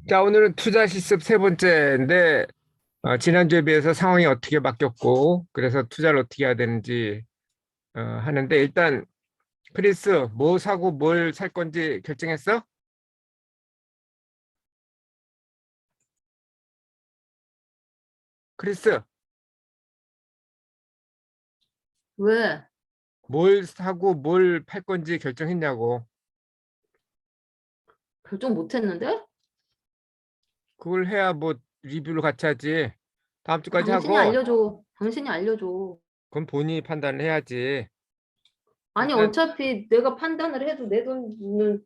자, 오늘은 투자 실습 세 번째인데, 지난주에 비해서 상황이 어떻게 바뀌었고, 그래서 투자를 어떻게 해야 되는지 하는데, 일단, 크리스, 뭐 사고 뭘 살 건지 결정했어? 크리스, 왜? 뭘 사고 뭘 팔 건지 결정했냐고. 결정 못 했는데? 그걸 해야 뭐 리뷰를 같이 하지. 다음 주까지 당신이 하고, 알려줘. 당신이 알려줘. 그건 본인이 판단을 해야지. 아니, 일단, 어차피 내가 판단을 해도 내 돈은,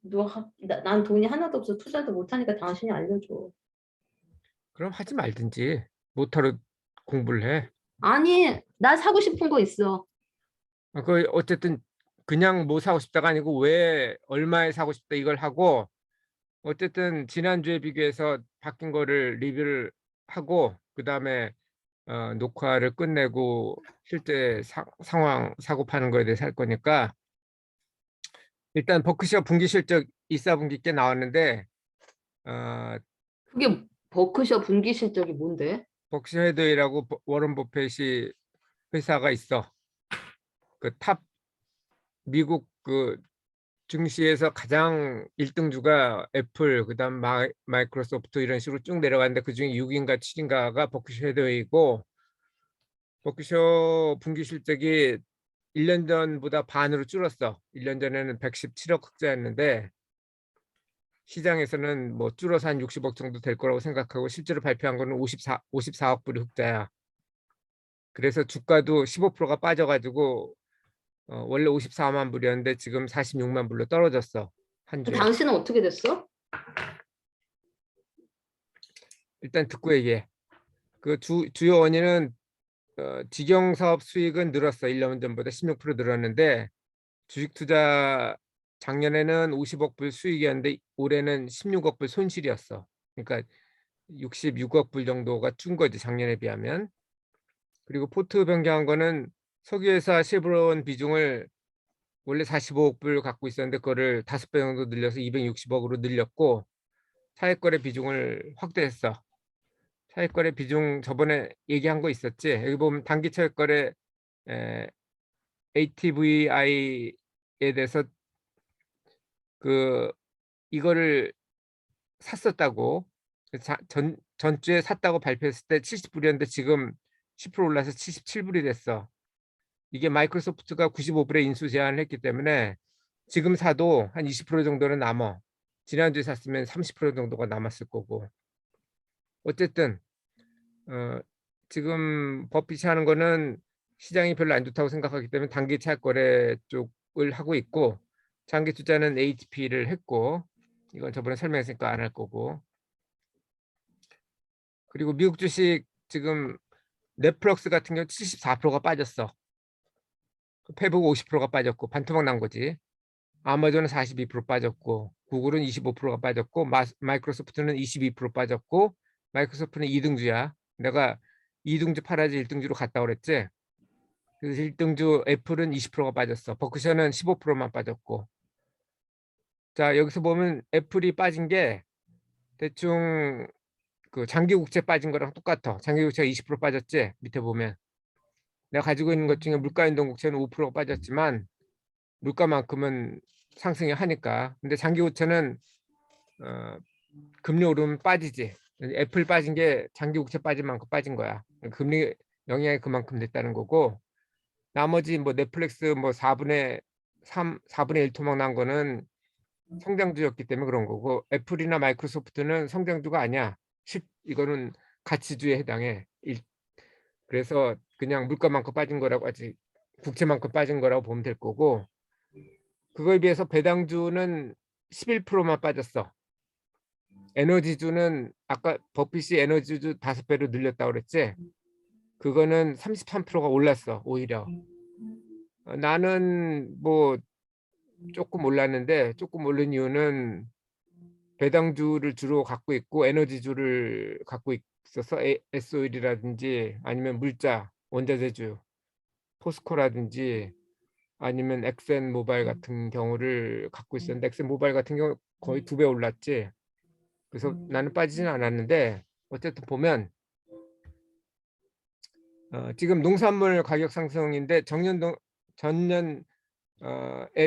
난 돈이 하나도 없어. 투자도 못 하니까 당신이 알려줘. 그럼 하지 말든지. 못하러 공부를 해. 아니, 나 사고 싶은 거 있어. 그 어쨌든 그냥 뭐 사고 싶다가 아니고 왜 얼마에 사고 싶다 이걸 하고 어쨌든 지난주에 비교해서 바뀐 거를 리뷰를 하고 그다음에 녹화를 끝내고 실제 상황 사고 파는 거에 대해서 할 거니까 일단 버크셔 분기 실적 2, 4분기 께 나왔는데 어, 그게 버크셔 분기 실적이 뭔데? 버크셔 해더웨이라고 워런 버핏이 회사가 있어. 그 탑 미국 그 증시에서 가장 1등주가 애플, 그다음 마이크로소프트 이런 식으로 쭉 내려가는데 그중에 6인가 7인가가 버크셔 해더웨이고 버크셔 분기 실적이 1년 전보다 반으로 줄었어. 1년 전에는 117억 흑자였는데 시장에서는 뭐 줄어서 한 60억 정도 될 거라고 생각하고 실제로 발표한 거는 54억 불이 흑자야. 그래서 주가도 15%가 빠져가지고 원래 54만 불이었는데 지금 46만 불로 떨어졌어. 한 주에. 당신은 어떻게 됐어? 일단 듣고 얘기해. 그 주요 원인은 직영 사업 수익은 늘었어. 1년 전보다 16% 늘었는데 주식 투자 작년에는 50억 불 수익이었는데 올해는 16억 불 손실이었어. 그러니까 66억 불 정도가 준 거지 작년에 비하면. 그리고 포트 변경한 거는 석유회사 쉐브론 비중을 원래 45억 불 갖고 있었는데 그거를 5배 정도 늘려서 260억으로 늘렸고 차액거래 비중을 확대했어. 차익거래 비중 저번에 얘기한 거 있었지? 여기 보면 단기 차익거래 ATVI에 대해서 그 이거를 샀었다고 전주에 샀다고 발표했을 때 70불이었는데 지금 10% 올라서 77불이 됐어. 이게 마이크로소프트가 95불에 인수 제한을 했기 때문에 지금 사도 한 20% 정도는 남아. 지난주에 샀으면 30% 정도가 남았을 거고. 어쨌든 어, 지금 버핏이 하는 거는 시장이 별로 안 좋다고 생각하기 때문에 단기 차익 거래 쪽을 하고 있고 장기 투자는 HP를 했고 이건 저번에 설명했으니까 안 할 거고 그리고 미국 주식 지금 넷플릭스 같은 경우 74%가 빠졌어. 페북 50%가 빠졌고 반토막 난 거지. 아마존은 42% 빠졌고 구글은 25%가 빠졌고 마이크로소프트는 22% 빠졌고 마이크로소프트는 2등주야. 내가 2등주 팔아야지 1등주로 갔다 그랬지. 그래서 1등주 애플은 20%가 빠졌어. 버크셔는 15%만 빠졌고. 자, 여기서 보면 애플이 빠진 게 대충 그 장기 국채 빠진 거랑 똑같아. 장기 국채가 20% 빠졌지. 밑에 보면. 내가 가지고 있는 것 중에 물가 연동 국채는 5%가 빠졌지만 물가만큼은 상승이 하니까. 근데 장기 국채는 어, 금리 오르면 빠지지. 애플 빠진 게 장기 국채 빠진 만큼 빠진 거야. 금리 영향이 그만큼 됐다는 거고. 나머지 뭐 넷플릭스 뭐 4분의 3, 4분의 1 토막 난 거는 성장주였기 때문에 그런 거고 애플이나 마이크로소프트는 성장주가 아니야. 이거는 가치주에 해당해. 그래서 그냥 물가만큼 빠진 거라고 아직 국채만큼 빠진 거라고 보면 될 거고 그거에 비해서 배당주는 11%만 빠졌어. 에너지주는 아까 버핏이 에너지주 5배로 늘렸다고 그랬지? 그거는 33%가 올랐어, 오히려. 나는 뭐 조금 올랐는데 조금 오른 이유는 배당주를 주로 갖고 있고 에너지주를 갖고 있어서 S오일이라든지 아니면 물자, 원자재주, 포스코라든지 아니면 엑센 모바일 같은 경우를 갖고 있었는데 엑센 모바일 같은 경우 거의 2배 올랐지. 그래서 나는 빠지진 않았는데 어쨌든 보면 지금 농산물 가격 상승인데 전년에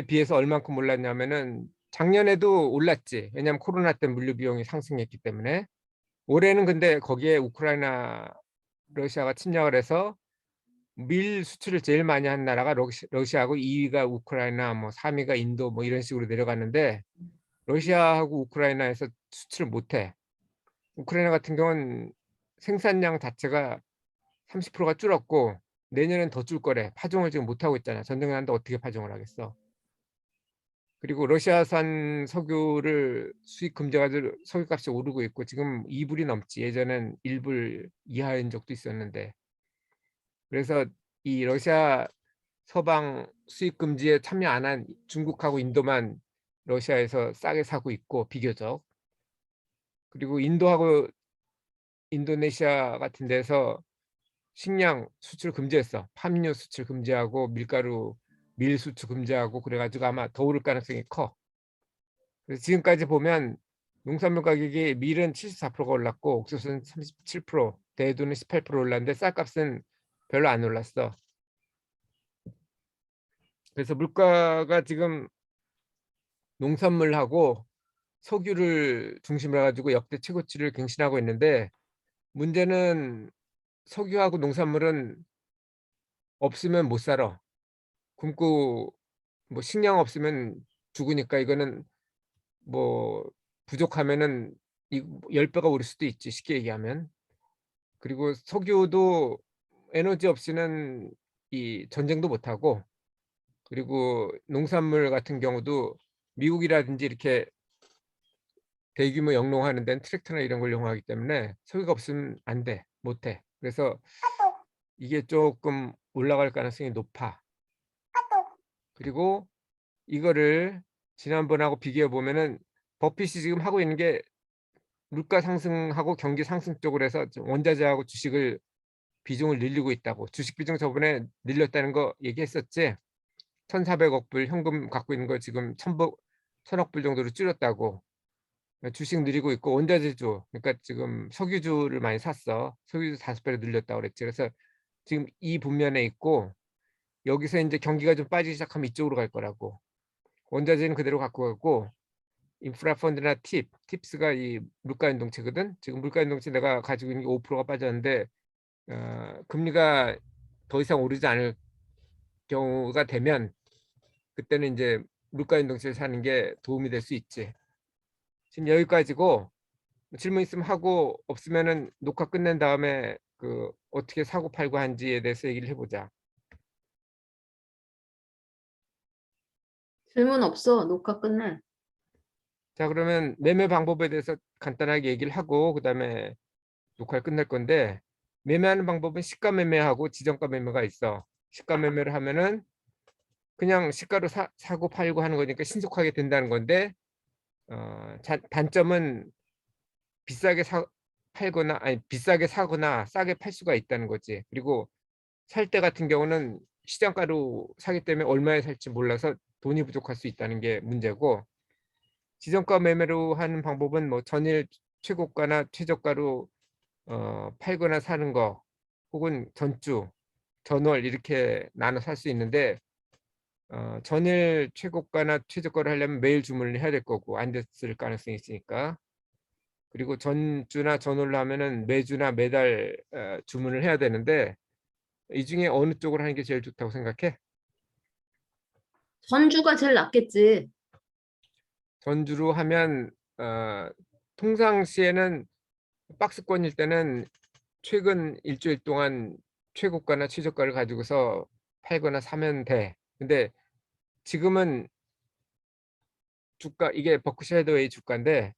비해서 얼만큼 올랐냐면은 작년에도 올랐지. 왜냐하면 코로나 때 물류 비용이 상승했기 때문에. 올해는 근데 거기에 우크라이나 러시아가 침략을 해서 밀 수출을 제일 많이 한 나라가 러시아하고 2위가 우크라이나, 뭐 3위가 인도, 뭐 이런 식으로 내려갔는데 러시아하고 우크라이나에서 수출을 못해. 우크라이나 같은 경우는 생산량 자체가 30%가 줄었고 내년엔 더 줄 거래. 파종을 지금 못 하고 있잖아. 전쟁 나는데 어떻게 파종을 하겠어. 그리고 러시아산 석유를 수입 금지가지고 석유값이 오르고 있고 지금 2불이 넘지. 예전엔 1불 이하인 적도 있었는데. 그래서 이 러시아 서방 수입 금지에 참여 안 한 중국하고 인도만 러시아에서 싸게 사고 있고 비교적. 그리고 인도하고 인도네시아 같은 데서 식량 수출 금지했어. 팜유 수출 금지하고 밀가루 밀 수출 금지하고 그래가지고 아마 더 오를 가능성이 커. 그래서 지금까지 보면 농산물 가격이 밀은 74%가 올랐고 옥수수는 37%, 대두는 18% 올랐는데 쌀값은 별로 안 올랐어. 그래서 물가가 지금 농산물하고 석유를 중심으로 해가지고 역대 최고치를 갱신하고 있는데 문제는 석유하고 농산물은 없으면 못 살아. 굶고 뭐 식량 없으면 죽으니까 이거는 뭐 부족하면은 이 10배가 오를 수도 있지 쉽게 얘기하면. 그리고 석유도 에너지 없이는 이 전쟁도 못하고 그리고 농산물 같은 경우도 미국이라든지 이렇게 대규모 영농하는 데는 트랙터나 이런 걸 이용하기 때문에 석유가 없으면 안 돼, 못해. 그래서 이게 조금 올라갈 가능성이 높아. 그리고 이거를 지난번하고 비교해 보면은 버핏이 지금 하고 있는 게 물가 상승하고 경기 상승 쪽으로 해서 원자재하고 주식을 비중을 늘리고 있다고. 주식 비중 저번에 늘렸다는 거 얘기했었지. 1,400억 불 현금 갖고 있는 거 지금 1,000억 불 정도로 줄였다고. 주식 늘리고 있고 원자재주, 그러니까 지금 석유주를 많이 샀어. 석유주 5배로 늘렸다고 그랬지. 그래서 지금 이 분면에 있고 여기서 이제 경기가 좀 빠지기 시작하면 이쪽으로 갈 거라고. 원자재는 그대로 갖고 가고 인프라 펀드나 팁스가 이 물가 연동체거든. 지금 물가 연동체 내가 가지고 있는 게 5%가 빠졌는데 금리가 더 이상 오르지 않을 경우가 되면 그때는 이제 물가 연동체를 사는 게 도움이 될 수 있지. 지금 여기까지고 질문 있으면 하고 없으면은 녹화 끝낸 다음에 그 어떻게 사고 팔고 한지에 대해서 얘기를 해보자. 질문 없어. 녹화 끝내. 자, 그러면 매매 방법에 대해서 간단하게 얘기를 하고 그다음에 녹화를 끝낼 건데 매매하는 방법은 시가 매매하고 지정가 매매가 있어. 시가 매매를 하면은 그냥 시가로 사고 팔고 하는 거니까 신속하게 된다는 건데 단점은 비싸게 팔거나 아니 비싸게 사거나 싸게 팔 수가 있다는 거지. 그리고 살 때 같은 경우는 시장가로 사기 때문에 얼마에 살지 몰라서 돈이 부족할 수 있다는 게 문제고 지정가 매매로 하는 방법은 뭐 전일 최고가나 최저가로 팔거나 사는 거 혹은 전주, 전월 이렇게 나눠 살 수 있는데 전일 최고가나 최저가를 하려면 매일 주문을 해야 될 거고 안 됐을 가능성이 있으니까 그리고 전주나 전월로 하면은 매주나 매달 주문을 해야 되는데 이 중에 어느 쪽으로 하는 게 제일 좋다고 생각해? 전주가 제일 낫겠지. 전주로 하면 평상시에는 박스권일 때는 최근 일주일 동안 최고가나 최저가를 가지고서 팔거나 사면 돼. 근데 지금은 주가 이게 버크셔 해더웨이 주가인데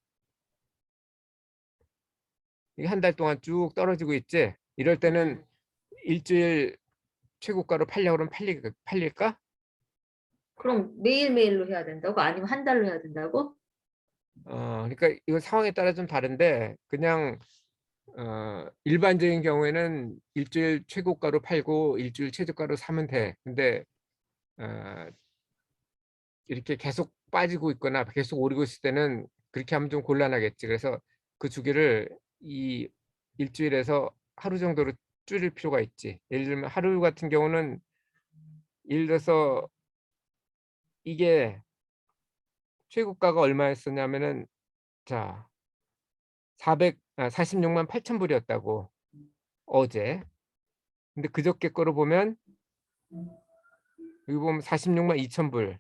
이게 한 달 동안 쭉 떨어지고 있지. 이럴 때는 일주일 최고가로 팔려고 그러면 팔릴까? 그럼 매일매일로 해야 된다고? 아니면 한 달로 해야 된다고? 그러니까 이거 상황에 따라 좀 다른데 그냥 일반적인 경우에는 일주일 최고가로 팔고 일주일 최저가로 사면 돼. 근데 어, 이렇게 계속 빠지고 있거나 계속 오르고 있을 때는 그렇게 하면 좀 곤란하겠지. 그래서 그 주기를 이 일주일에서 하루 정도로 줄일 필요가 있지. 예를 들면 하루 같은 경우는 예를 들어서 이게 최고가가 얼마였었냐면은 자 46만 8천 불이었다고 어제. 근데 그저께 거로 보면 여기 보면 46만 2천 불.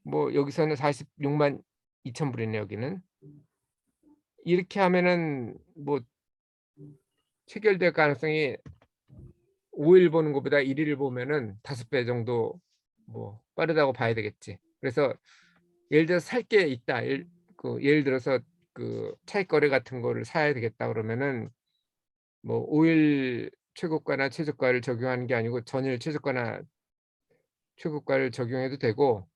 뭐 여기서는 46만 2천 불이네 여기는. 이렇게 하면은 뭐 체결될 가능성이 5일 보는 것보다 1일 보면은 5배 정도 뭐 빠르다고 봐야 되겠지. 그래서 예를 들어서 살 게 있다. 예를 들어서 그 차익 거래 같은 거를 사야 되겠다 그러면은 뭐 5일 최고가나 최저가를 적용하는 게 아니고 전일 최저가나 최고가를 적용해도 되고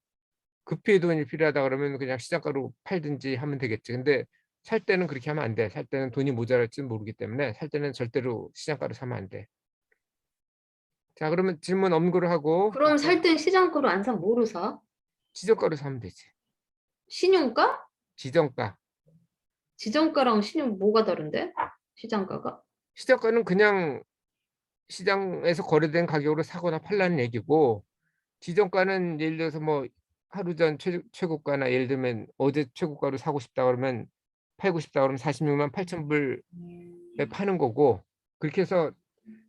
급히 돈이 필요하다 그러면 그냥 시장가로 팔든지 하면 되겠지. 근데 살 때는 그렇게 하면 안 돼. 살 때는 돈이 모자랄지는 모르기 때문에 살 때는 절대로 시장가로 사면 안 돼. 자, 그러면 질문 엄구를 하고 그럼 이제 살 땐 시장가로 안 사? 뭐로 사? 지저가로 사면 되지. 신용가? 지정가. 지정가랑 신용 뭐가 다른데? 시장가가? 시저가는 그냥 시장에서 거래된 가격으로 사거나 팔라는 얘기고 지정가는 예를 들어서 뭐 하루 전 최고가나 예를 들면 어제 최고가로 사고 싶다 그러면 팔고 싶다 그러면 46만 8천 불에 파는 거고 그렇게 해서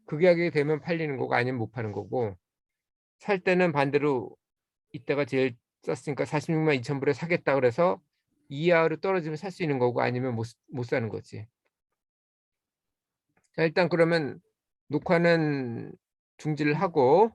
그 가격이 되면 팔리는 거고 아니면 못 파는 거고 살 때는 반대로 이때가 제일 쌌으니까 46만 2천 불에 사겠다 그래서 이하로 떨어지면 살 수 있는 거고 아니면 못 사는 거지. 자, 일단 그러면 녹화는 중지를 하고